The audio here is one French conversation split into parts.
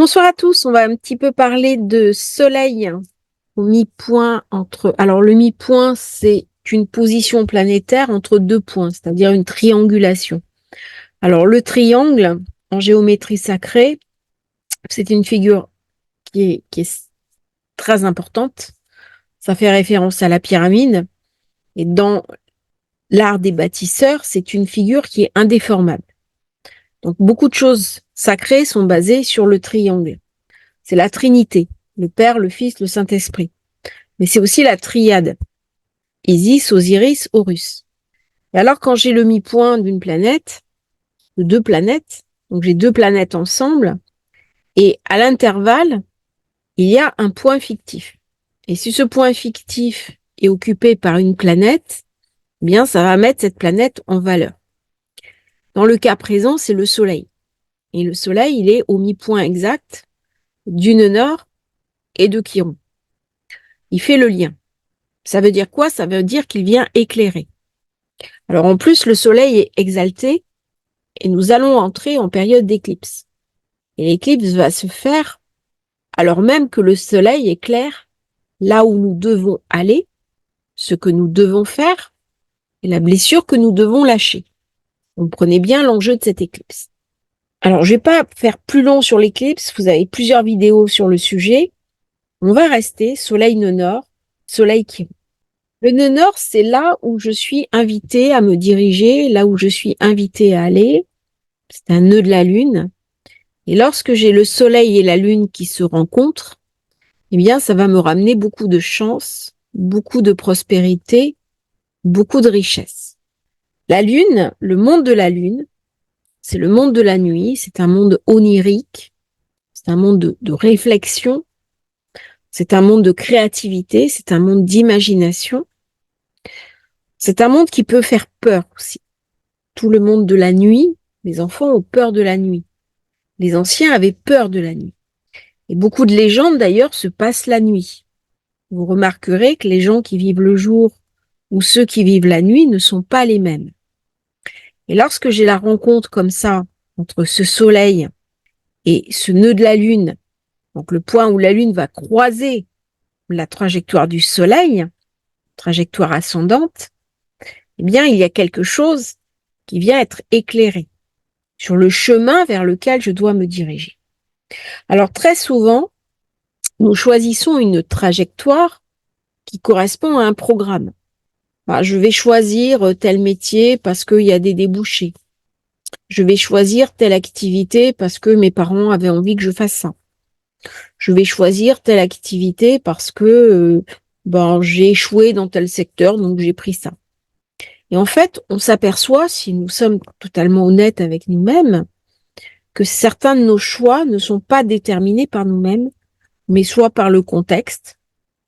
Bonsoir à tous, on va un petit peu parler de soleil au mi-point entre... Alors le mi-point, c'est une position planétaire entre deux points, c'est-à-dire une triangulation. Alors le triangle, en géométrie sacrée, c'est une figure qui est très importante. Ça fait référence à la pyramide. Et dans l'art des bâtisseurs, c'est une figure qui est indéformable. Donc beaucoup de choses sacrées sont basées sur le triangle. C'est la Trinité, le Père, le Fils, le Saint-Esprit. Mais c'est aussi la triade, Isis, Osiris, Horus. Et alors, quand j'ai le mi-point d'une planète, de deux planètes, donc j'ai deux planètes ensemble, et à l'intervalle, il y a un point fictif. Et si ce point fictif est occupé par une planète, eh bien, ça va mettre cette planète en valeur. Dans le cas présent, c'est le Soleil. Et le Soleil, il est au mi-point exact d'une Nord et de Chiron. Il fait le lien. Ça veut dire quoi? Ça veut dire qu'il vient éclairer. Alors en plus, le Soleil est exalté et nous allons entrer en période d'éclipse. Et l'éclipse va se faire alors même que le Soleil éclaire là où nous devons aller, ce que nous devons faire et la blessure que nous devons lâcher. Comprenez bien l'enjeu de cette éclipse. Alors, je vais pas faire plus long sur l'éclipse, vous avez plusieurs vidéos sur le sujet. On va rester Soleil nœud nord, Soleil Chiron. Le nœud nord, c'est là où je suis invitée à me diriger, là où je suis invitée à aller. C'est un nœud de la Lune. Et lorsque j'ai le Soleil et la Lune qui se rencontrent, eh bien, ça va me ramener beaucoup de chance, beaucoup de prospérité, beaucoup de richesse. La Lune, le monde de la Lune, c'est le monde de la nuit, c'est un monde onirique, c'est un monde de réflexion, c'est un monde de créativité, c'est un monde d'imagination. C'est un monde qui peut faire peur aussi. Tout le monde de la nuit, les enfants ont peur de la nuit. Les anciens avaient peur de la nuit. Et beaucoup de légendes, d'ailleurs, se passent la nuit. Vous remarquerez que les gens qui vivent le jour ou ceux qui vivent la nuit ne sont pas les mêmes. Et lorsque j'ai la rencontre comme ça entre ce soleil et ce nœud de la Lune, donc le point où la Lune va croiser la trajectoire du soleil, trajectoire ascendante, eh bien, il y a quelque chose qui vient être éclairé sur le chemin vers lequel je dois me diriger. Alors, très souvent, nous choisissons une trajectoire qui correspond à un programme. Je vais choisir tel métier parce qu'il y a des débouchés. Je vais choisir telle activité parce que mes parents avaient envie que je fasse ça. Je vais choisir telle activité parce que j'ai échoué dans tel secteur, donc j'ai pris ça. Et en fait, on s'aperçoit, si nous sommes totalement honnêtes avec nous-mêmes, que certains de nos choix ne sont pas déterminés par nous-mêmes, mais soit par le contexte,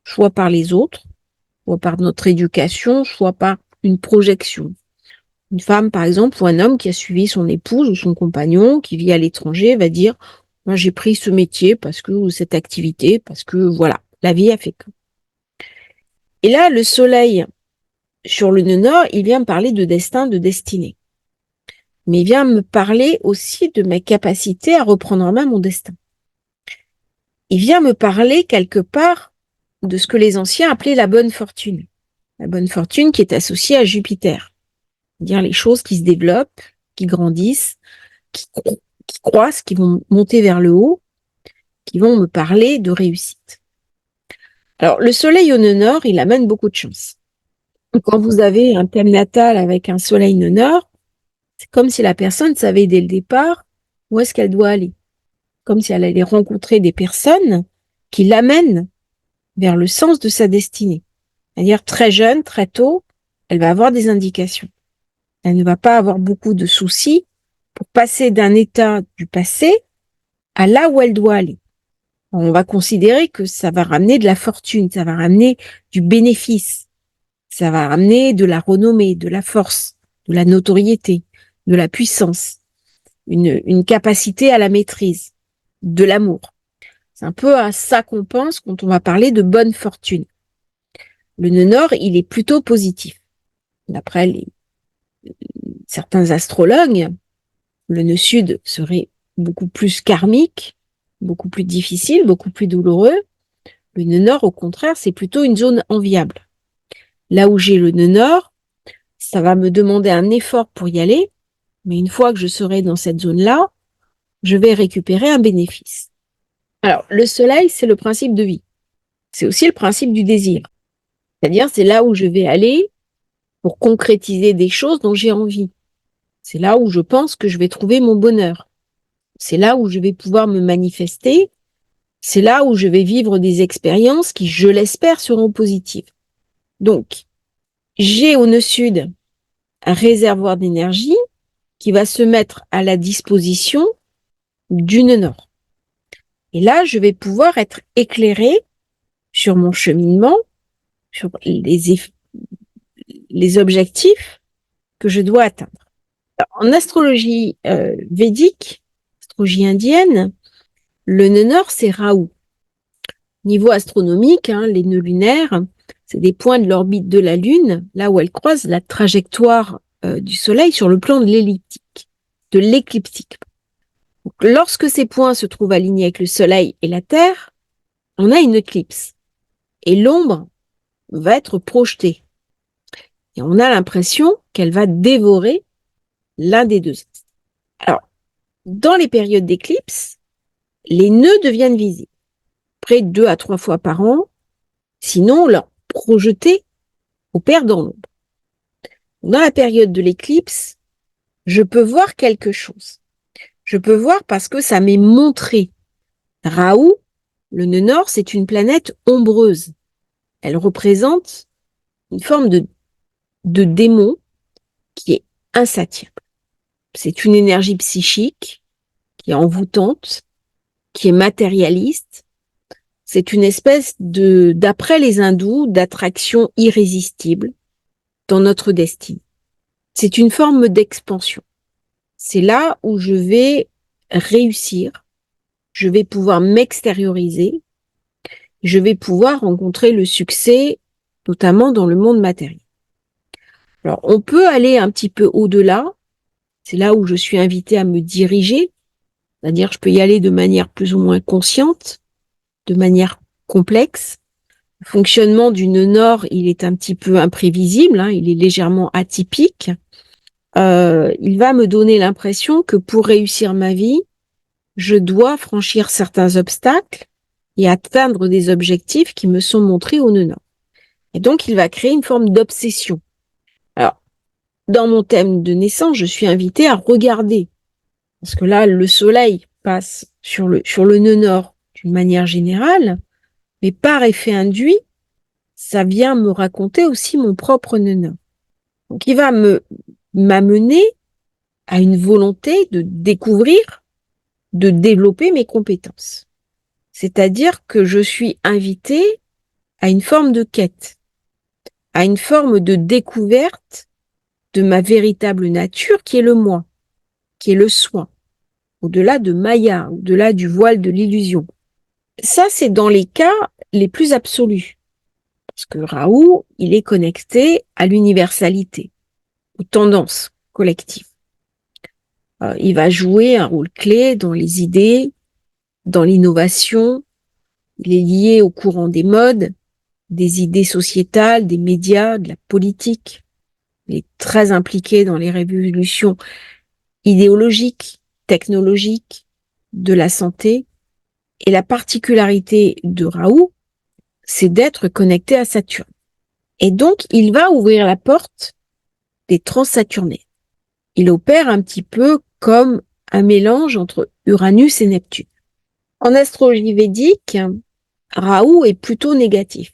soit par les autres, soit par notre éducation, soit par une projection. Une femme, par exemple, ou un homme qui a suivi son épouse ou son compagnon, qui vit à l'étranger, va dire, moi, j'ai pris ce métier parce que, ou cette activité, parce que, voilà, la vie a fait que. Et là, le soleil, sur le nœud nord, il vient me parler de destin, de destinée. Mais il vient me parler aussi de ma capacité à reprendre en main mon destin. Il vient me parler quelque part de ce que les anciens appelaient la bonne fortune. La bonne fortune qui est associée à Jupiter. C'est-à-dire les choses qui se développent, qui grandissent, qui croissent, qui vont monter vers le haut, qui vont me parler de réussite. Alors, le soleil au nœud nord, il amène beaucoup de chance. Quand vous avez un thème natal avec un soleil nœud nord, c'est comme si la personne savait dès le départ où est-ce qu'elle doit aller. Comme si elle allait rencontrer des personnes qui l'amènent vers le sens de sa destinée. C'est-à-dire très jeune, très tôt, elle va avoir des indications. Elle ne va pas avoir beaucoup de soucis pour passer d'un état du passé à là où elle doit aller. On va considérer que ça va ramener de la fortune, ça va ramener du bénéfice, ça va ramener de la renommée, de la force, de la notoriété, de la puissance, une capacité à la maîtrise, de l'amour. C'est un peu à ça qu'on pense quand on va parler de bonne fortune. Le nœud nord, il est plutôt positif. D'après certains astrologues, le nœud sud serait beaucoup plus karmique, beaucoup plus difficile, beaucoup plus douloureux. Le nœud nord, au contraire, c'est plutôt une zone enviable. Là où j'ai le nœud nord, ça va me demander un effort pour y aller, mais une fois que je serai dans cette zone-là, je vais récupérer un bénéfice. Alors, le soleil, c'est le principe de vie. C'est aussi le principe du désir. C'est-à-dire, c'est là où je vais aller pour concrétiser des choses dont j'ai envie. C'est là où je pense que je vais trouver mon bonheur. C'est là où je vais pouvoir me manifester. C'est là où je vais vivre des expériences qui, je l'espère, seront positives. Donc, j'ai au nœud sud un réservoir d'énergie qui va se mettre à la disposition du nœud nord. Et là, je vais pouvoir être éclairée sur mon cheminement, sur les objectifs que je dois atteindre. En astrologie védique, astrologie indienne, le nœud nord, c'est Rahu. Niveau astronomique, les nœuds lunaires, c'est des points de l'orbite de la Lune, là où elle croise la trajectoire du Soleil sur le plan de l'écliptique. Donc, lorsque ces points se trouvent alignés avec le Soleil et la Terre, on a une éclipse. Et l'ombre va être projetée. Et on a l'impression qu'elle va dévorer l'un des deux astres. Alors, dans les périodes d'éclipse, les nœuds deviennent visibles, près de 2 à 3 fois par an, sinon leur projeté opère dans l'ombre. Dans la période de l'éclipse, je peux voir quelque chose. Je peux voir parce que ça m'est montré. Rahu, le nœud nord, c'est une planète ombreuse. Elle représente une forme de démon qui est insatiable. C'est une énergie psychique qui est envoûtante, qui est matérialiste. C'est une espèce d'après les hindous, d'attraction irrésistible dans notre destinée. C'est une forme d'expansion. C'est là où je vais réussir, je vais pouvoir m'extérioriser, je vais pouvoir rencontrer le succès, notamment dans le monde matériel. Alors, on peut aller un petit peu au-delà. C'est là où je suis invitée à me diriger. C'est-à-dire, je peux y aller de manière plus ou moins consciente, de manière complexe. Le fonctionnement du nœud nord, il est un petit peu imprévisible, il est légèrement atypique. Il va me donner l'impression que pour réussir ma vie, je dois franchir certains obstacles et atteindre des objectifs qui me sont montrés au nœud nord. Et donc, il va créer une forme d'obsession. Alors, dans mon thème de naissance, je suis invitée à regarder. Parce que là, le soleil passe sur le nœud nord d'une manière générale, mais par effet induit, ça vient me raconter aussi mon propre nœud nord. Donc, il va m'amener à une volonté de découvrir, de développer mes compétences. C'est-à-dire que je suis invitée à une forme de quête, à une forme de découverte de ma véritable nature qui est le moi, qui est le soi, au-delà de Maya, au-delà du voile de l'illusion. Ça, c'est dans les cas les plus absolus. Parce que Rahu, il est connecté à l'universalité, aux tendances collectives. Il va jouer un rôle clé dans les idées, dans l'innovation. Il est lié au courant des modes, des idées sociétales, des médias, de la politique. Il est très impliqué dans les révolutions idéologiques, technologiques, de la santé. Et la particularité de Rahu, c'est d'être connecté à Saturne. Et donc, il va ouvrir la porte des transsaturnaires. Il opère un petit peu comme un mélange entre Uranus et Neptune. En astrologie védique, Rahu est plutôt négatif.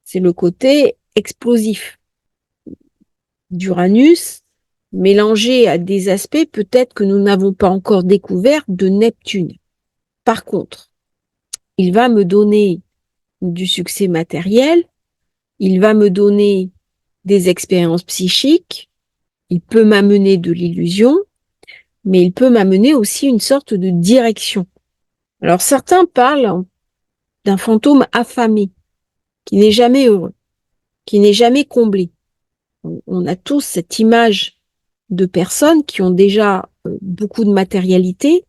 C'est le côté explosif d'Uranus, mélangé à des aspects peut-être que nous n'avons pas encore découverts de Neptune. Par contre, il va me donner du succès matériel, il va me donner des expériences psychiques, il peut m'amener de l'illusion, mais il peut m'amener aussi une sorte de direction. Alors certains parlent d'un fantôme affamé, qui n'est jamais heureux, qui n'est jamais comblé. On a tous cette image de personnes qui ont déjà beaucoup de matérialité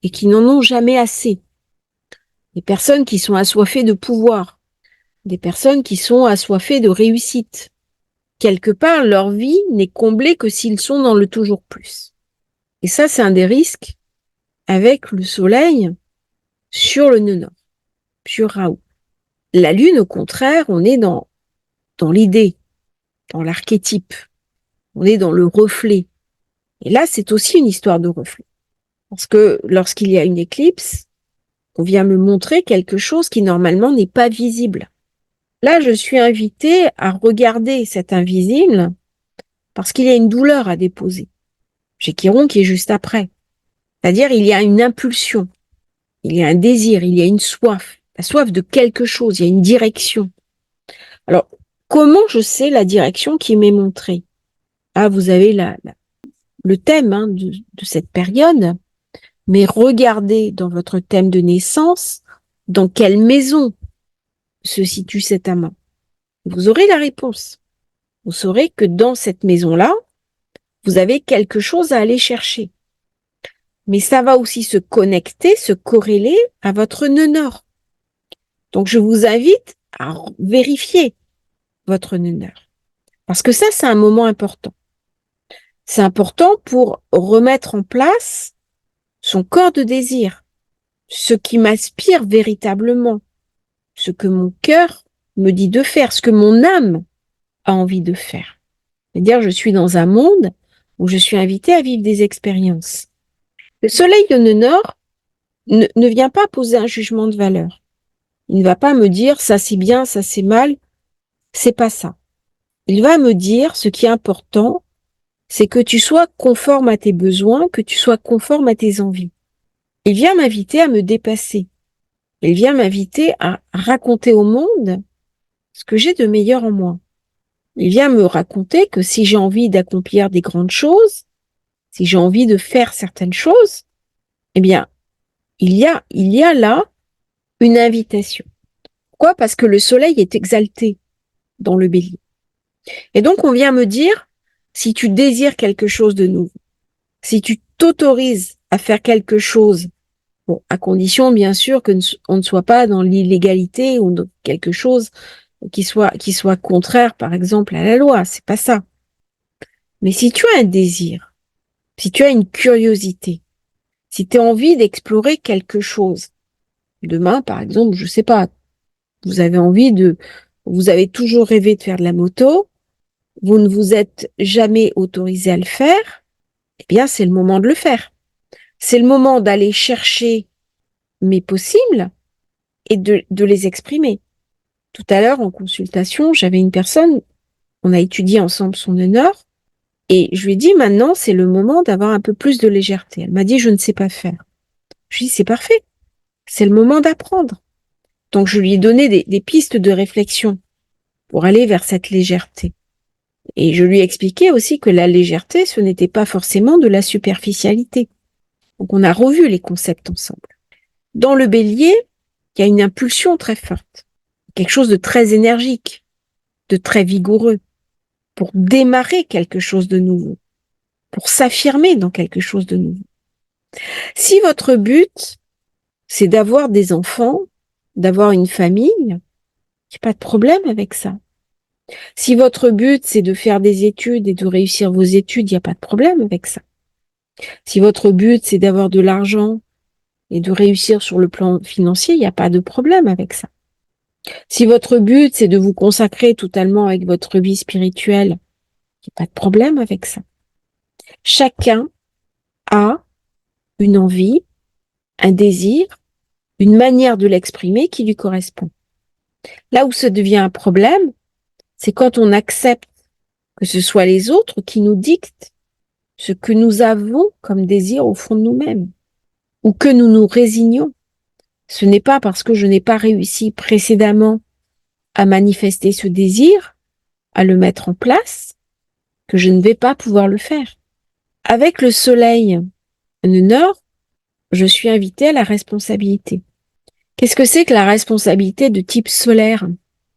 et qui n'en ont jamais assez. des personnes qui sont assoiffées de pouvoir, des personnes qui sont assoiffées de réussite. Quelque part, leur vie n'est comblée que s'ils sont dans le toujours plus. Et ça, c'est un des risques avec le soleil sur le nœud nord, sur Raoult. La lune, au contraire, on est dans l'idée, dans l'archétype, on est dans le reflet. Et là, c'est aussi une histoire de reflet. Parce que lorsqu'il y a une éclipse, on vient me montrer quelque chose qui normalement n'est pas visible. Là, je suis invitée à regarder cet invisible parce qu'il y a une douleur à déposer. J'ai Chiron qui est juste après. C'est-à-dire, il y a une impulsion, il y a un désir, il y a une soif, la soif de quelque chose, il y a une direction. Alors, comment je sais la direction qui m'est montrée? Ah, vous avez le thème de cette période, mais regardez dans votre thème de naissance, dans quelle maison se situe cet amant. Vous aurez la réponse. Vous saurez que dans cette maison-là, vous avez quelque chose à aller chercher. Mais ça va aussi se connecter, se corréler à votre nœud nord. Donc, je vous invite à vérifier votre nœud nord. Parce que ça, c'est un moment important. C'est important pour remettre en place son corps de désir, ce qui m'aspire véritablement, ce que mon cœur me dit de faire, ce que mon âme a envie de faire. C'est-à-dire, je suis dans un monde où je suis invitée à vivre des expériences. Le soleil de nœud nord ne vient pas poser un jugement de valeur. Il ne va pas me dire ça c'est bien, ça c'est mal. C'est pas ça. Il va me dire ce qui est important, c'est que tu sois conforme à tes besoins, que tu sois conforme à tes envies. Il vient m'inviter à me dépasser. Il vient m'inviter à raconter au monde ce que j'ai de meilleur en moi. Il vient me raconter que si j'ai envie d'accomplir des grandes choses, si j'ai envie de faire certaines choses, eh bien, il y a là une invitation. Pourquoi? Parce que le soleil est exalté dans le bélier. Et donc, on vient me dire, si tu désires quelque chose de nouveau, si tu t'autorises à faire quelque chose, bon, à condition, bien sûr, on ne soit pas dans l'illégalité ou dans quelque chose qui soit contraire, par exemple, à la loi. C'est pas ça. Mais si tu as un désir, si tu as une curiosité, si tu as envie d'explorer quelque chose, demain, par exemple, je sais pas, vous avez toujours rêvé de faire de la moto, vous ne vous êtes jamais autorisé à le faire, eh bien, c'est le moment de le faire. C'est le moment d'aller chercher mes possibles et de les exprimer. Tout à l'heure, en consultation, j'avais une personne, on a étudié ensemble son honneur, et je lui ai dit, maintenant, c'est le moment d'avoir un peu plus de légèreté. Elle m'a dit, je ne sais pas faire. Je lui ai dit, c'est parfait. C'est le moment d'apprendre. Donc, je lui ai donné des pistes de réflexion pour aller vers cette légèreté. Et je lui ai expliqué aussi que la légèreté, ce n'était pas forcément de la superficialité. Donc, on a revu les concepts ensemble. Dans le bélier, il y a une impulsion très forte, quelque chose de très énergique, de très vigoureux, pour démarrer quelque chose de nouveau, pour s'affirmer dans quelque chose de nouveau. Si votre but, c'est d'avoir des enfants, d'avoir une famille, il n'y a pas de problème avec ça. Si votre but, c'est de faire des études et de réussir vos études, il n'y a pas de problème avec ça. Si votre but, c'est d'avoir de l'argent et de réussir sur le plan financier, il n'y a pas de problème avec ça. Si votre but, c'est de vous consacrer totalement avec votre vie spirituelle, il n'y a pas de problème avec ça. Chacun a une envie, un désir, une manière de l'exprimer qui lui correspond. Là où ça devient un problème, c'est quand on accepte que ce soit les autres qui nous dictent ce que nous avons comme désir au fond de nous-mêmes, ou que nous nous résignons. Ce n'est pas parce que je n'ai pas réussi précédemment à manifester ce désir, à le mettre en place, que je ne vais pas pouvoir le faire. Avec le soleil le nord, je suis invitée à la responsabilité. Qu'est-ce que c'est que la responsabilité de type solaire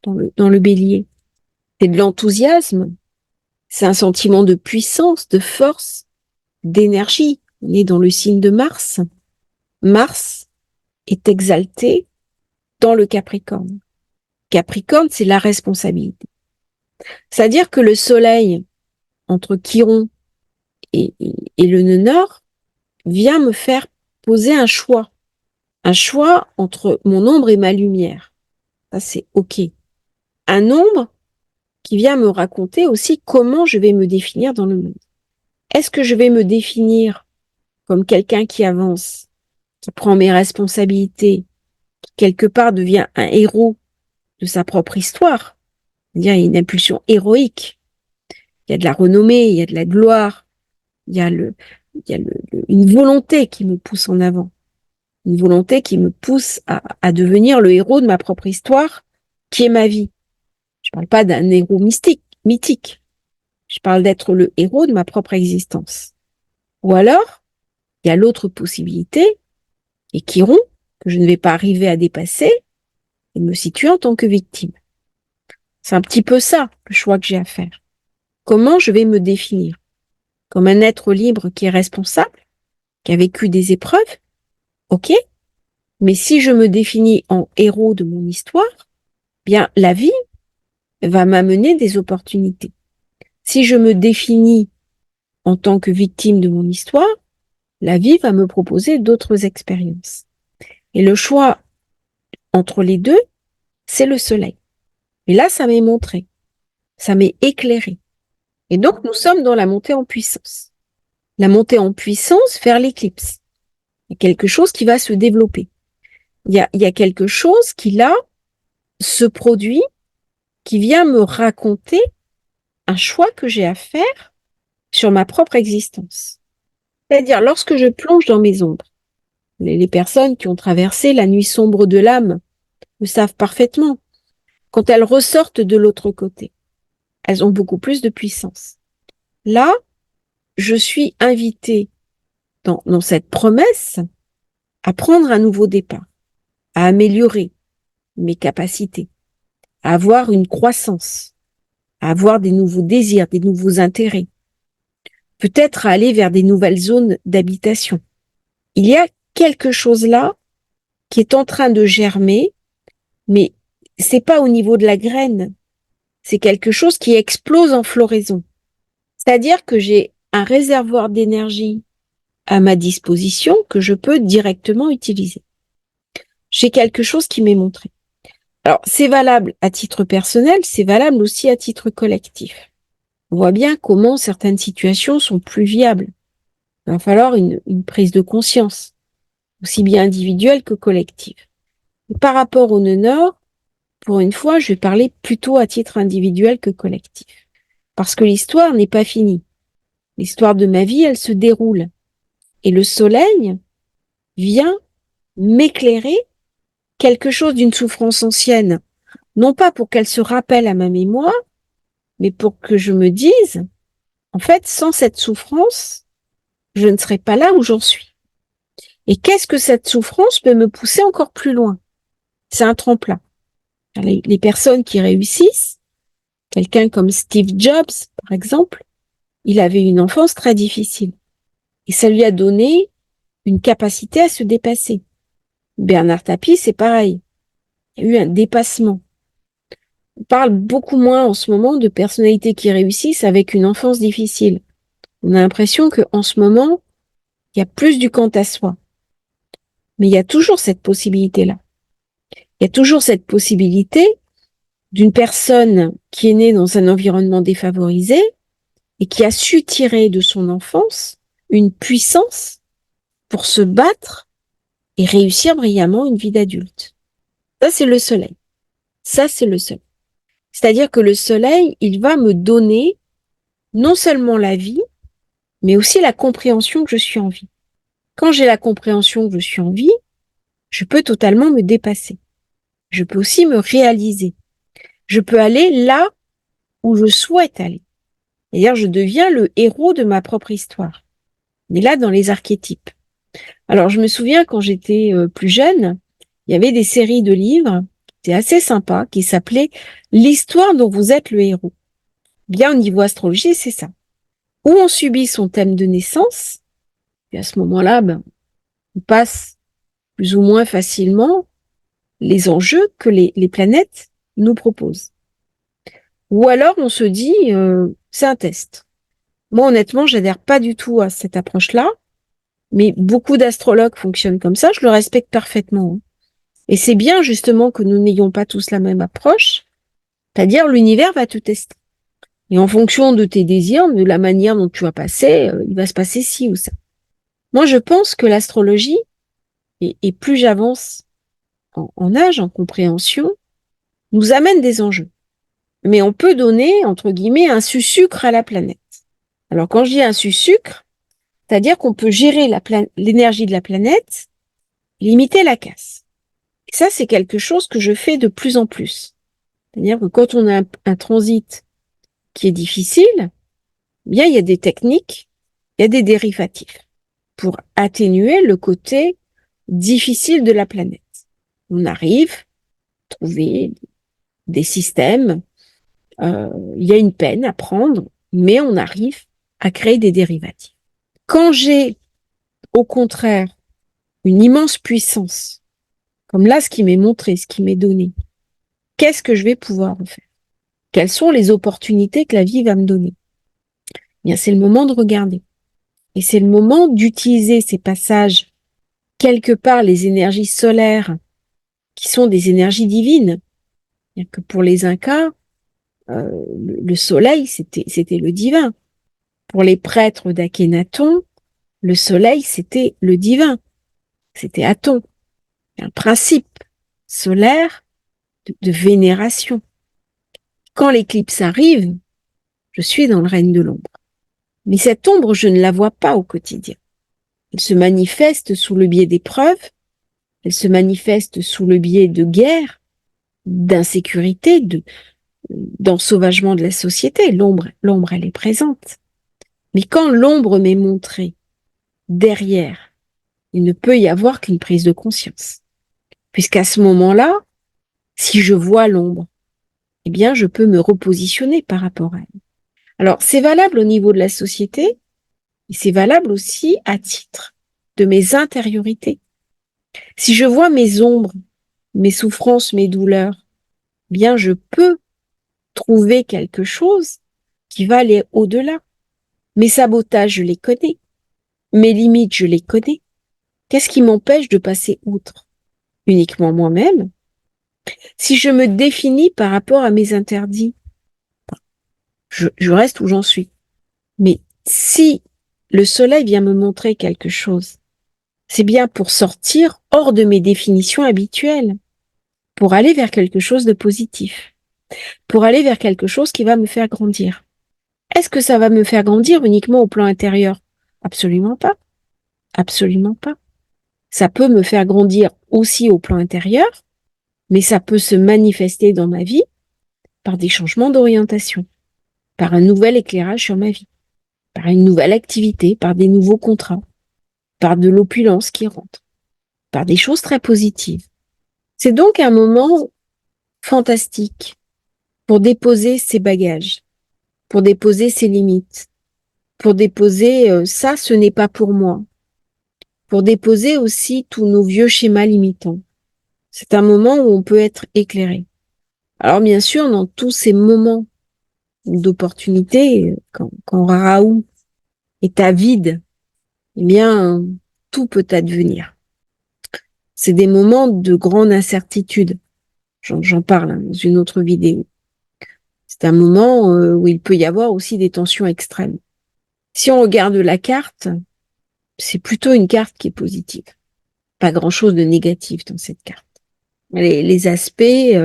dans le bélier? C'est de l'enthousiasme, c'est un sentiment de puissance, de force, d'énergie. On est dans le signe de Mars. Mars est exalté dans le Capricorne. Capricorne, c'est la responsabilité. C'est-à-dire que le soleil, entre Chiron et le nœud nord, vient me faire poser un choix entre mon ombre et ma lumière. Ça, c'est OK. Un ombre qui vient me raconter aussi comment je vais me définir dans le monde. Est-ce que je vais me définir comme quelqu'un qui avance, qui prend mes responsabilités, qui quelque part devient un héros de sa propre histoire? C'est-à-dire, il y a une impulsion héroïque. Il y a de la renommée, il y a de la gloire, il y a une volonté qui me pousse en avant. Une volonté qui me pousse à devenir le héros de ma propre histoire, qui est ma vie. Je parle pas d'un héros mythique. Je parle d'être le héros de ma propre existence. Ou alors, il y a l'autre possibilité, et Chiron, que je ne vais pas arriver à dépasser, et me situer en tant que victime. C'est un petit peu ça, le choix que j'ai à faire. Comment je vais me définir? Comme un être libre qui est responsable, qui a vécu des épreuves? Ok. Mais si je me définis en héros de mon histoire, bien, la vie va m'amener des opportunités. Si je me définis en tant que victime de mon histoire, la vie va me proposer d'autres expériences. Et le choix entre les deux, c'est le soleil. Et là, ça m'est montré, ça m'est éclairé. Et donc, nous sommes dans la montée en puissance. La montée en puissance vers l'éclipse. Il y a quelque chose qui va se développer. Il y a quelque chose qui, là, se produit, qui vient me raconter un choix que j'ai à faire sur ma propre existence. C'est-à-dire, lorsque je plonge dans mes ombres, les personnes qui ont traversé la nuit sombre de l'âme le savent parfaitement. Quand elles ressortent de l'autre côté, elles ont beaucoup plus de puissance. Là, je suis invitée dans cette promesse à prendre un nouveau départ, à améliorer mes capacités, à avoir une croissance, à avoir des nouveaux désirs, des nouveaux intérêts, peut-être à aller vers des nouvelles zones d'habitation. Il y a quelque chose là qui est en train de germer, mais c'est pas au niveau de la graine, c'est quelque chose qui explose en floraison. C'est-à-dire que j'ai un réservoir d'énergie à ma disposition que je peux directement utiliser. J'ai quelque chose qui m'est montré. Alors, c'est valable à titre personnel, c'est valable aussi à titre collectif. On voit bien comment certaines situations sont plus viables. Il va falloir une prise de conscience, aussi bien individuelle que collective. Et par rapport au nœud nord, pour une fois, je vais parler plutôt à titre individuel que collectif. Parce que l'histoire n'est pas finie. L'histoire de ma vie, elle se déroule. Et le soleil vient m'éclairer quelque chose d'une souffrance ancienne. Non pas pour qu'elle se rappelle à ma mémoire, mais pour que je me dise, en fait, sans cette souffrance, je ne serais pas là où j'en suis. Et qu'est-ce que cette souffrance peut me pousser encore plus loin? C'est un tremplin. Les personnes qui réussissent, quelqu'un comme Steve Jobs, par exemple, il avait une enfance très difficile. Et ça lui a donné une capacité à se dépasser. Bernard Tapie, c'est pareil. Il y a eu un dépassement. On parle beaucoup moins en ce moment de personnalités qui réussissent avec une enfance difficile. On a l'impression qu'en ce moment, il y a plus du quant à soi. Mais il y a toujours cette possibilité-là. Il y a toujours cette possibilité d'une personne qui est née dans un environnement défavorisé et qui a su tirer de son enfance une puissance pour se battre et réussir brillamment une vie d'adulte. Ça, c'est le soleil. Ça, c'est le soleil. C'est-à-dire que le soleil, il va me donner non seulement la vie, mais aussi la compréhension que je suis en vie. Quand j'ai la compréhension que je suis en vie, je peux totalement me dépasser. Je peux aussi me réaliser. Je peux aller là où je souhaite aller. D'ailleurs, je deviens le héros de ma propre histoire. On est là dans les archétypes. Alors, je me souviens quand j'étais plus jeune, il y avait des séries de livres, c'était assez sympa, qui s'appelaient L'histoire dont vous êtes le héros. Bien au niveau astrologie, c'est ça. Où on subit son thème de naissance, et à ce moment-là, on passe plus ou moins facilement les enjeux que les planètes nous proposent. Ou alors on se dit, c'est un test. Moi, honnêtement, j'adhère pas du tout à cette approche-là, mais beaucoup d'astrologues fonctionnent comme ça, je le respecte parfaitement, hein. Et c'est bien justement que nous n'ayons pas tous la même approche, c'est-à-dire l'univers va te tester. Et en fonction de tes désirs, de la manière dont tu vas passer, il va se passer ci ou ça. Moi, je pense que l'astrologie, et plus j'avance en âge, en compréhension, nous amène des enjeux. Mais on peut donner, entre guillemets, un sucre à la planète. Alors, quand je dis un sucre, c'est-à-dire qu'on peut gérer l'énergie de la planète, limiter la casse. Et ça, c'est quelque chose que je fais de plus en plus. C'est-à-dire que quand on a un transit qui est difficile, bien, il y a des techniques, il y a des dérivatifs pour atténuer le côté difficile de la planète. On arrive à trouver des systèmes, il y a une peine à prendre, mais on arrive à créer des dérivatifs. Quand j'ai, au contraire, une immense puissance, comme là, ce qui m'est montré, ce qui m'est donné, qu'est-ce que je vais pouvoir en faire? Quelles sont les opportunités que la vie va me donner? Bien, c'est le moment de regarder. Et c'est le moment d'utiliser ces passages, quelque part, les énergies solaires, qui sont des énergies divines. Bien que pour les Incas, le soleil, c'était le divin. Pour les prêtres d'Akhénaton, le soleil, c'était le divin. C'était Aton. Un principe solaire de vénération. Quand l'éclipse arrive, je suis dans le règne de l'ombre. Mais cette ombre, je ne la vois pas au quotidien. Elle se manifeste sous le biais d'épreuves, elle se manifeste sous le biais de guerres, d'insécurité, d'ensauvagement de la société. L'ombre, elle est présente. Mais quand l'ombre m'est montrée derrière, il ne peut y avoir qu'une prise de conscience. Puisqu'à ce moment-là, si je vois l'ombre, eh bien, je peux me repositionner par rapport à elle. Alors, c'est valable au niveau de la société, et c'est valable aussi à titre de mes intériorités. Si je vois mes ombres, mes souffrances, mes douleurs, eh bien, je peux trouver quelque chose qui va aller au-delà. Mes sabotages, je les connais. Mes limites, je les connais. Qu'est-ce qui m'empêche de passer outre? Uniquement moi-même. Si je me définis par rapport à mes interdits, je reste où j'en suis. Mais si le soleil vient me montrer quelque chose, c'est bien pour sortir hors de mes définitions habituelles, pour aller vers quelque chose de positif, pour aller vers quelque chose qui va me faire grandir. Est-ce que ça va me faire grandir uniquement au plan intérieur? Absolument pas. Absolument pas. Ça peut me faire grandir aussi au plan intérieur, mais ça peut se manifester dans ma vie par des changements d'orientation, par un nouvel éclairage sur ma vie, par une nouvelle activité, par des nouveaux contrats, par de l'opulence qui rentre, par des choses très positives. C'est donc un moment fantastique pour déposer ses bagages, pour déposer ses limites, pour déposer ça, ce n'est pas pour moi, pour déposer aussi tous nos vieux schémas limitants. C'est un moment où on peut être éclairé. Alors bien sûr, dans tous ces moments d'opportunité, quand Raoult est avide, eh bien, tout peut advenir. C'est des moments de grande incertitude. J'en parle dans une autre vidéo. C'est un moment où il peut y avoir aussi des tensions extrêmes. Si on regarde la carte, c'est plutôt une carte qui est positive. Pas grand-chose de négatif dans cette carte. Les aspects,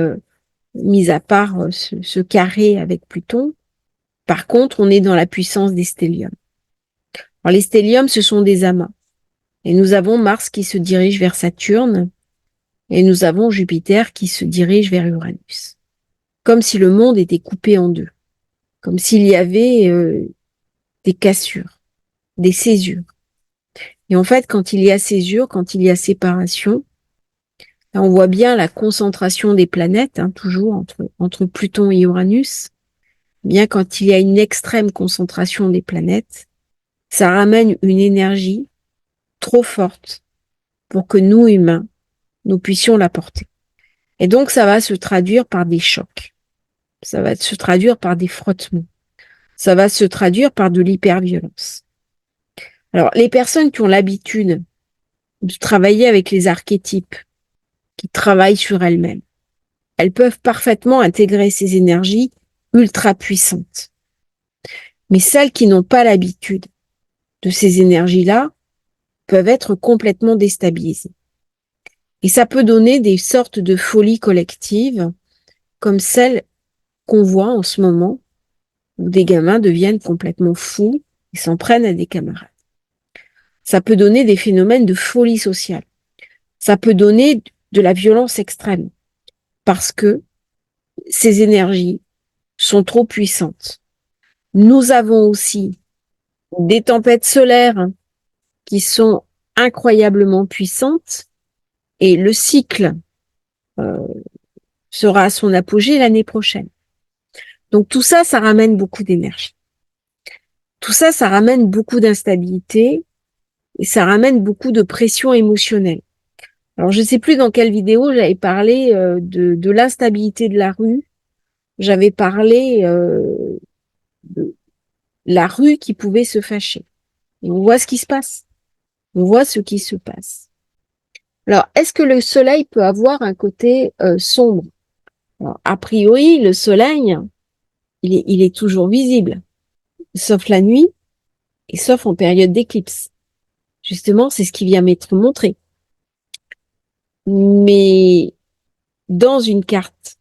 mis à part ce carré avec Pluton, par contre, on est dans la puissance des stelliums. Alors, les stelliums, ce sont des amas. Et nous avons Mars qui se dirige vers Saturne, et nous avons Jupiter qui se dirige vers Uranus. Comme si le monde était coupé en deux. Comme s'il y avait des cassures, des césures. Et en fait, quand il y a césure, quand il y a séparation, là, on voit bien la concentration des planètes, hein, toujours entre Pluton et Uranus. Bien quand il y a une extrême concentration des planètes, ça ramène une énergie trop forte pour que nous, humains, nous puissions la porter. Et donc, ça va se traduire par des chocs. Ça va se traduire par des frottements. Ça va se traduire par de l'hyperviolence. Alors, les personnes qui ont l'habitude de travailler avec les archétypes, qui travaillent sur elles-mêmes, elles peuvent parfaitement intégrer ces énergies ultra puissantes. Mais celles qui n'ont pas l'habitude de ces énergies-là peuvent être complètement déstabilisées. Et ça peut donner des sortes de folies collectives, comme celles qu'on voit en ce moment, où des gamins deviennent complètement fous et s'en prennent à des camarades. Ça peut donner des phénomènes de folie sociale. Ça peut donner de la violence extrême, parce que ces énergies sont trop puissantes. Nous avons aussi des tempêtes solaires qui sont incroyablement puissantes, et le cycle sera à son apogée l'année prochaine. Donc tout ça, ça ramène beaucoup d'énergie. Tout ça, ça ramène beaucoup d'instabilité et ça ramène beaucoup de pression émotionnelle. Alors je ne sais plus dans quelle vidéo j'avais parlé de l'instabilité de la rue. J'avais parlé de la rue qui pouvait se fâcher. Et on voit ce qui se passe. On voit ce qui se passe. Alors, est-ce que le soleil peut avoir un côté sombre? Alors, a priori, le soleil, il est toujours visible, sauf la nuit et sauf en période d'éclipse. Justement, c'est ce qui vient m'être montré. Mais dans une carte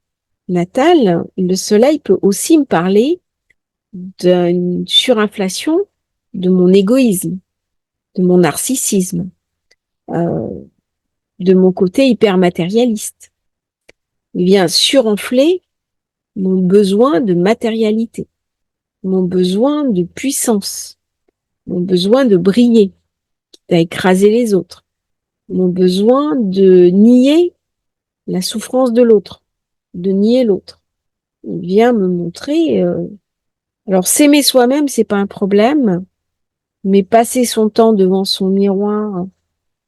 natale, le soleil peut aussi me parler d'une surinflation de mon égoïsme, de mon narcissisme, euh, de mon côté hyper matérialiste. Il vient surenfler mon besoin de matérialité, mon besoin de puissance, mon besoin de briller, d'écraser les autres, mon besoin de nier la souffrance de l'autre, de nier l'autre. Il vient me montrer. Alors s'aimer soi-même, c'est pas un problème, mais passer son temps devant son miroir,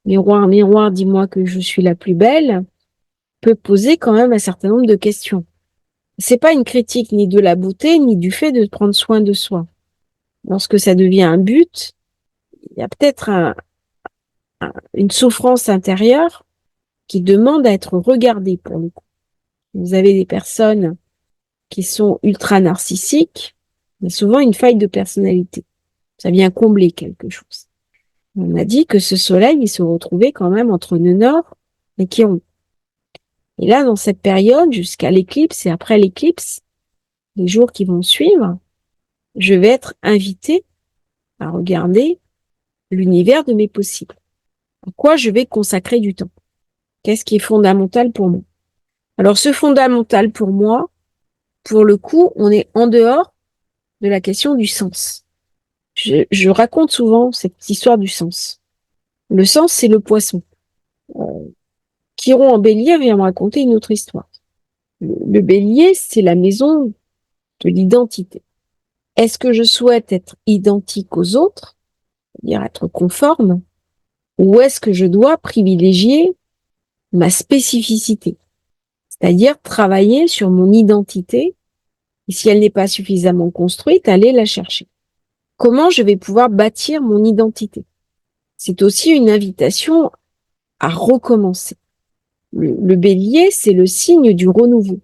miroir, miroir, dis-moi que je suis la plus belle, peut poser quand même un certain nombre de questions. C'est pas une critique ni de la beauté, ni du fait de prendre soin de soi. Lorsque ça devient un but, il y a peut-être une souffrance intérieure qui demande à être regardée pour le coup. Vous avez des personnes qui sont ultra narcissiques, il y a souvent une faille de personnalité. Ça vient combler quelque chose. On a dit que ce soleil, il se retrouvait quand même entre le nord et Chiron. Et là, dans cette période, jusqu'à l'éclipse et après l'éclipse, les jours qui vont suivre, je vais être invitée à regarder l'univers de mes possibles. À quoi je vais consacrer du temps? Qu'est-ce qui est fondamental pour moi? Alors, ce fondamental pour moi, pour le coup, on est en dehors de la question du sens. Je raconte souvent cette histoire du sens. Le sens, c'est le poisson. Chiron en bélier vient me raconter une autre histoire. Le bélier, c'est la maison de l'identité. Est-ce que je souhaite être identique aux autres, c'est-à-dire être conforme, ou est-ce que je dois privilégier ma spécificité, c'est-à-dire travailler sur mon identité, et si elle n'est pas suffisamment construite, aller la chercher. Comment je vais pouvoir bâtir mon identité? C'est aussi une invitation à recommencer. Le bélier, c'est le signe du renouveau.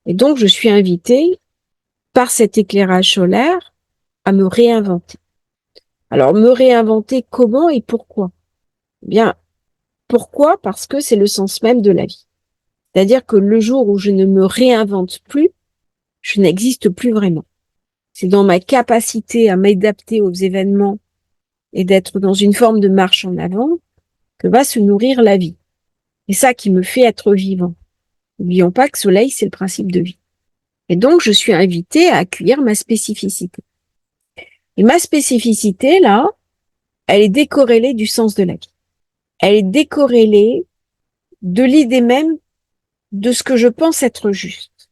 Et donc, je suis invitée, par cet éclairage solaire, à me réinventer. Alors, me réinventer comment et pourquoi? Eh bien, pourquoi? Parce que c'est le sens même de la vie. C'est-à-dire que le jour où je ne me réinvente plus, je n'existe plus vraiment. C'est dans ma capacité à m'adapter aux événements et d'être dans une forme de marche en avant que va se nourrir la vie. C'est ça qui me fait être vivant. N'oublions pas que soleil, c'est le principe de vie. Et donc, je suis invitée à accueillir ma spécificité. Et ma spécificité, là, elle est décorrélée du sens de la vie. Elle est décorrélée de l'idée même de ce que je pense être juste.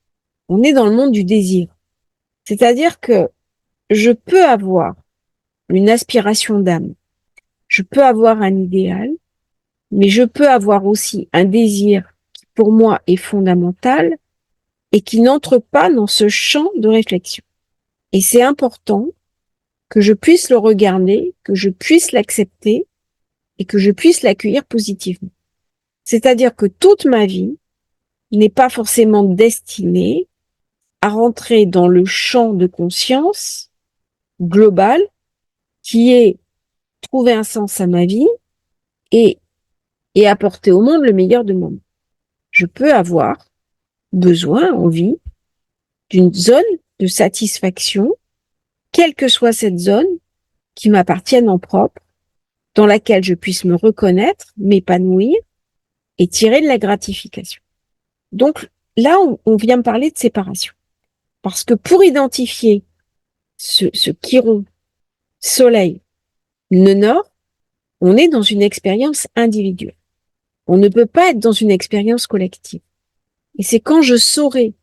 On est dans le monde du désir. C'est-à-dire que je peux avoir une aspiration d'âme. Je peux avoir un idéal, mais je peux avoir aussi un désir qui pour moi est fondamental et qui n'entre pas dans ce champ de réflexion. Et c'est important que je puisse le regarder, que je puisse l'accepter et que je puisse l'accueillir positivement. C'est-à-dire que toute ma vie n'est pas forcément destinée à rentrer dans le champ de conscience global qui est trouver un sens à ma vie et apporter au monde le meilleur de moi. Je peux avoir besoin, envie d'une zone de satisfaction, quelle que soit cette zone, qui m'appartienne en propre, dans laquelle je puisse me reconnaître, m'épanouir et tirer de la gratification. Donc là, on vient me parler de séparation. Parce que pour identifier ce chiron, soleil, nœud nord, on est dans une expérience individuelle. On ne peut pas être dans une expérience collective. Et c'est quand je saurai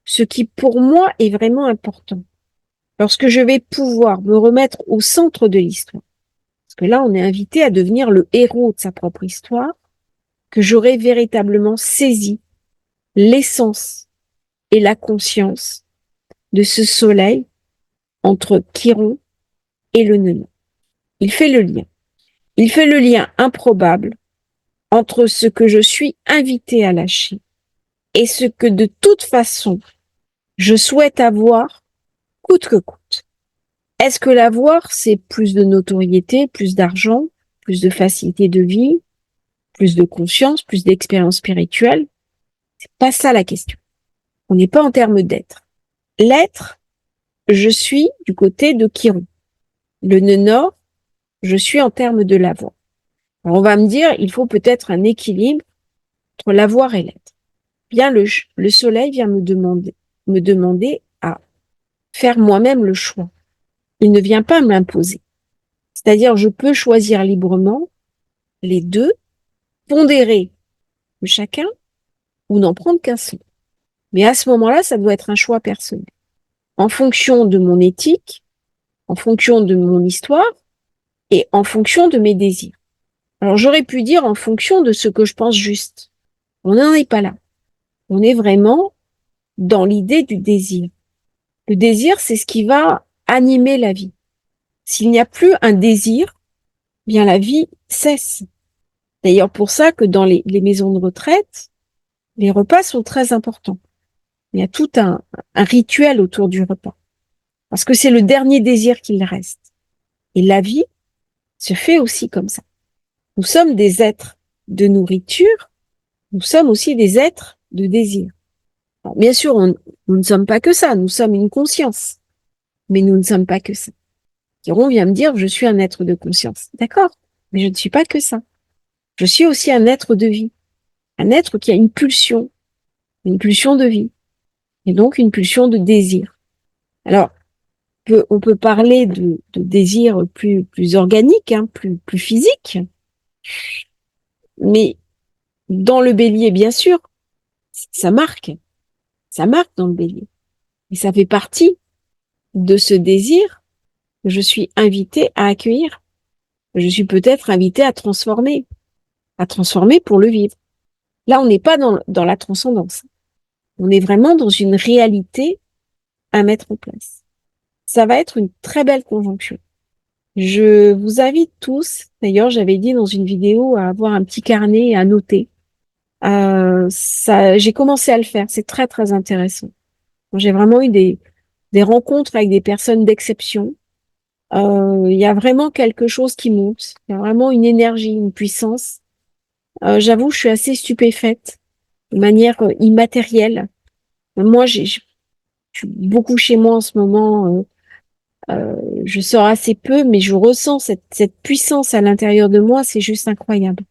ce qui pour moi est vraiment important, lorsque je vais pouvoir me remettre au centre de l'histoire, parce que là on est invité à devenir le héros de sa propre histoire, que j'aurai véritablement saisi l'essence et la conscience de ce soleil entre Chiron et le nœud nord. Il fait le lien. Il fait le lien improbable entre ce que je suis invité à lâcher et ce que de toute façon je souhaite avoir coûte que coûte. Est-ce que l'avoir, c'est plus de notoriété, plus d'argent, plus de facilité de vie, plus de conscience, plus d'expérience spirituelle? C'est pas ça la question. On n'est pas en termes d'être. L'être, je suis du côté de Chiron. Le nœud nord, je suis en termes de l'avoir. Alors on va me dire, il faut peut-être un équilibre entre l'avoir et l'être. Bien, le soleil vient me demander à faire moi-même le choix. Il ne vient pas me l'imposer. C'est-à-dire, je peux choisir librement les deux, pondérer chacun ou n'en prendre qu'un seul. Mais à ce moment-là, ça doit être un choix personnel. En fonction de mon éthique, en fonction de mon histoire et en fonction de mes désirs. Alors, j'aurais pu dire en fonction de ce que je pense juste. On n'en est pas là. On est vraiment dans l'idée du désir. Le désir, c'est ce qui va animer la vie. S'il n'y a plus un désir, bien la vie cesse. D'ailleurs, pour ça que dans les maisons de retraite, les repas sont très importants. Il y a tout un rituel autour du repas. Parce que c'est le dernier désir qu'il reste. Et la vie se fait aussi comme ça. Nous sommes des êtres de nourriture, nous sommes aussi des êtres de désir. Alors, bien sûr, nous ne sommes pas que ça, nous sommes une conscience. Mais nous ne sommes pas que ça. Chiron vient me dire, je suis un être de conscience. D'accord, mais je ne suis pas que ça. Je suis aussi un être de vie. Un être qui a une pulsion de vie. Et donc une pulsion de désir. Alors, on peut parler de désir plus organique, hein, plus physique. Mais dans le bélier, bien sûr, ça marque. Ça marque dans le bélier. Et ça fait partie de ce désir que je suis invitée à accueillir. Je suis peut-être invitée à transformer pour le vivre. Là, on n'est pas dans la transcendance. On est vraiment dans une réalité à mettre en place. Ça va être une très belle conjonction. Je vous invite tous, d'ailleurs, j'avais dit dans une vidéo à avoir un petit carnet et à noter. J'ai commencé à le faire, c'est très très intéressant. J'ai vraiment eu des rencontres avec des personnes d'exception. Il y a vraiment quelque chose qui monte. Il y a vraiment une énergie, une puissance. J'avoue, je suis assez stupéfaite de manière immatérielle. Moi, je suis beaucoup chez moi en ce moment. Je sors assez peu, mais je ressens cette puissance à l'intérieur de moi. C'est juste incroyable.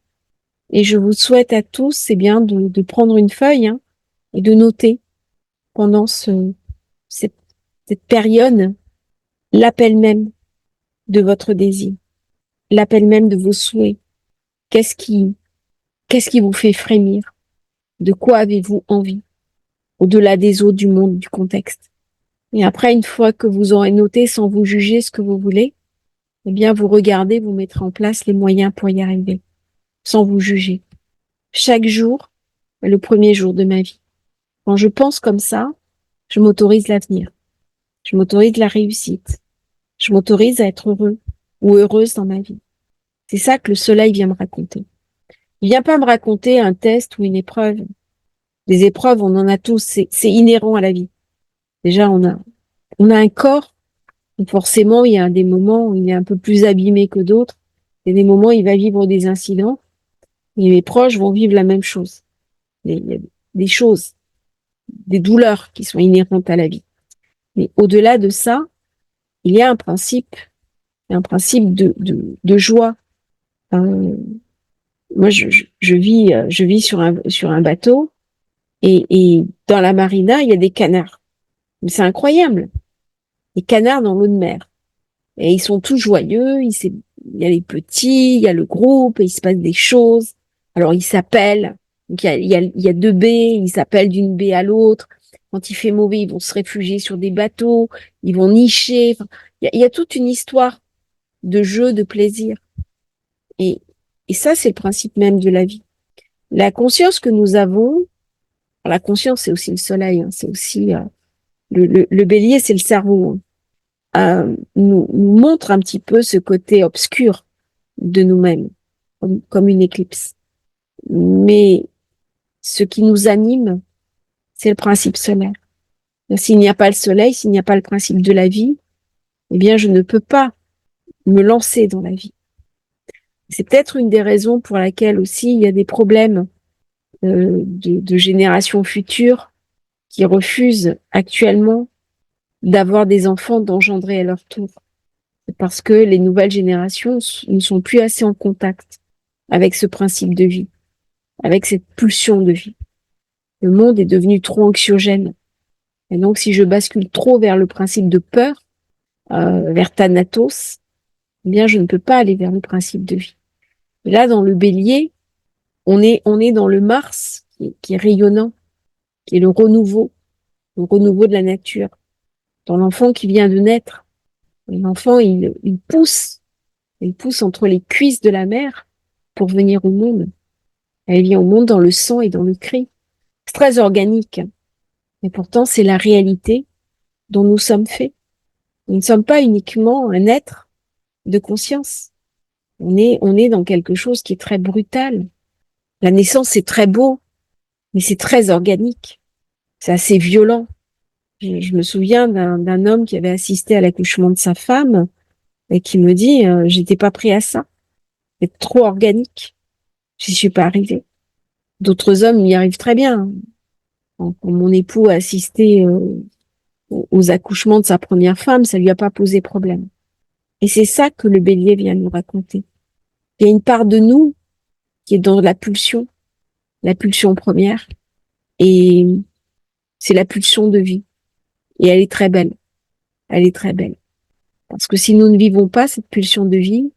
Et je vous souhaite à tous, c'est bien de prendre une feuille hein, et de noter pendant cette période l'appel même de votre désir, l'appel même de vos souhaits. Qu'est-ce qui vous fait frémir? De quoi avez-vous envie? Au-delà des autres, du monde, du contexte. Et après, une fois que vous aurez noté sans vous juger ce que vous voulez, eh bien, vous regardez, vous mettrez en place les moyens pour y arriver, sans vous juger. Chaque jour, le premier jour de ma vie. Quand je pense comme ça, je m'autorise l'avenir. Je m'autorise la réussite. Je m'autorise à être heureux ou heureuse dans ma vie. C'est ça que le soleil vient me raconter. Il vient pas me raconter un test ou une épreuve. Des épreuves, on en a tous. C'est inhérent à la vie. Déjà, on a un corps. Donc forcément, il y a des moments où il est un peu plus abîmé que d'autres. Il y a des moments où il va vivre des incidents. Et mes proches vont vivre la même chose. Il y a des choses, des douleurs qui sont inhérentes à la vie. Mais au-delà de ça, il y a un principe de joie. Moi, je vis sur un bateau et dans la marina, il y a des canards. Mais c'est incroyable. Les canards dans l'eau de mer. Et ils sont tous joyeux. Il y a les petits, il y a le groupe, et il se passe des choses. Alors, ils s'appellent. Donc, il y a deux baies, ils s'appellent d'une baie à l'autre. Quand il fait mauvais, ils vont se réfugier sur des bateaux, ils vont nicher. Enfin, il y a toute une histoire de jeu, de plaisir. Et, et ça, c'est le principe même de la vie. La conscience que nous avons, la conscience, c'est aussi le soleil, hein, c'est aussi le bélier, c'est le cerveau, hein, nous montre un petit peu ce côté obscur de nous-mêmes, comme une éclipse. Mais ce qui nous anime, c'est le principe solaire. S'il n'y a pas le soleil, s'il n'y a pas le principe de la vie, eh bien, je ne peux pas me lancer dans la vie. C'est peut-être une des raisons pour laquelle aussi il y a des problèmes de générations futures qui refusent actuellement d'avoir des enfants d'engendrer à leur tour. C'est parce que les nouvelles générations ne sont plus assez en contact avec ce principe de vie, avec cette pulsion de vie. Le monde est devenu trop anxiogène. Et donc, si je bascule trop vers le principe de peur, vers Thanatos, eh bien, je ne peux pas aller vers le principe de vie. Et là, dans le bélier, on est dans le Mars qui est rayonnant, qui est le renouveau de la nature. Dans l'enfant qui vient de naître, l'enfant, il pousse entre les cuisses de la mère pour venir au monde. Elle vient au monde dans le sang et dans le cri. C'est très organique. Mais pourtant, c'est la réalité dont nous sommes faits. Nous ne sommes pas uniquement un être de conscience. On est dans quelque chose qui est très brutal. La naissance, c'est très beau, mais c'est très organique. C'est assez violent. Je me souviens d'un homme qui avait assisté à l'accouchement de sa femme et qui me dit, j'étais pas prêt à ça. C'est trop organique. J'y suis pas arrivée. D'autres hommes y arrivent très bien. Quand mon époux a assisté aux accouchements de sa première femme, ça lui a pas posé problème. Et c'est ça que le bélier vient nous raconter. Il y a une part de nous qui est dans la pulsion première, et c'est la pulsion de vie. Et elle est très belle. Elle est très belle. Parce que si nous ne vivons pas cette pulsion de vie,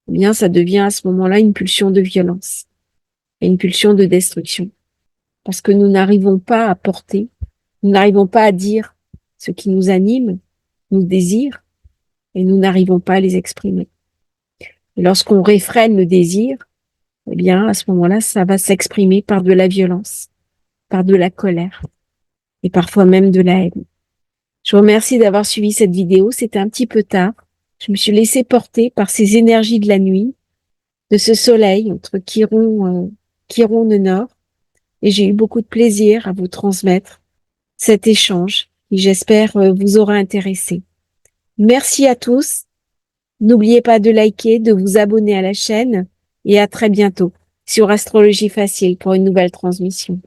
eh bien, ça devient à ce moment-là une pulsion de violence et une pulsion de destruction. Parce que nous n'arrivons pas à porter, nous n'arrivons pas à dire ce qui nous anime, nous désire, et nous n'arrivons pas à les exprimer. Et lorsqu'on réfrène le désir, eh bien, à ce moment-là, ça va s'exprimer par de la violence, par de la colère, et parfois même de la haine. Je vous remercie d'avoir suivi cette vidéo. C'était un petit peu tard. Je me suis laissée porter par ces énergies de la nuit, de ce soleil entre Chiron de Nord, et j'ai eu beaucoup de plaisir à vous transmettre cet échange qui, j'espère, vous aura intéressé. Merci à tous. N'oubliez pas de liker, de vous abonner à la chaîne, et à très bientôt sur Astrologie Facile pour une nouvelle transmission.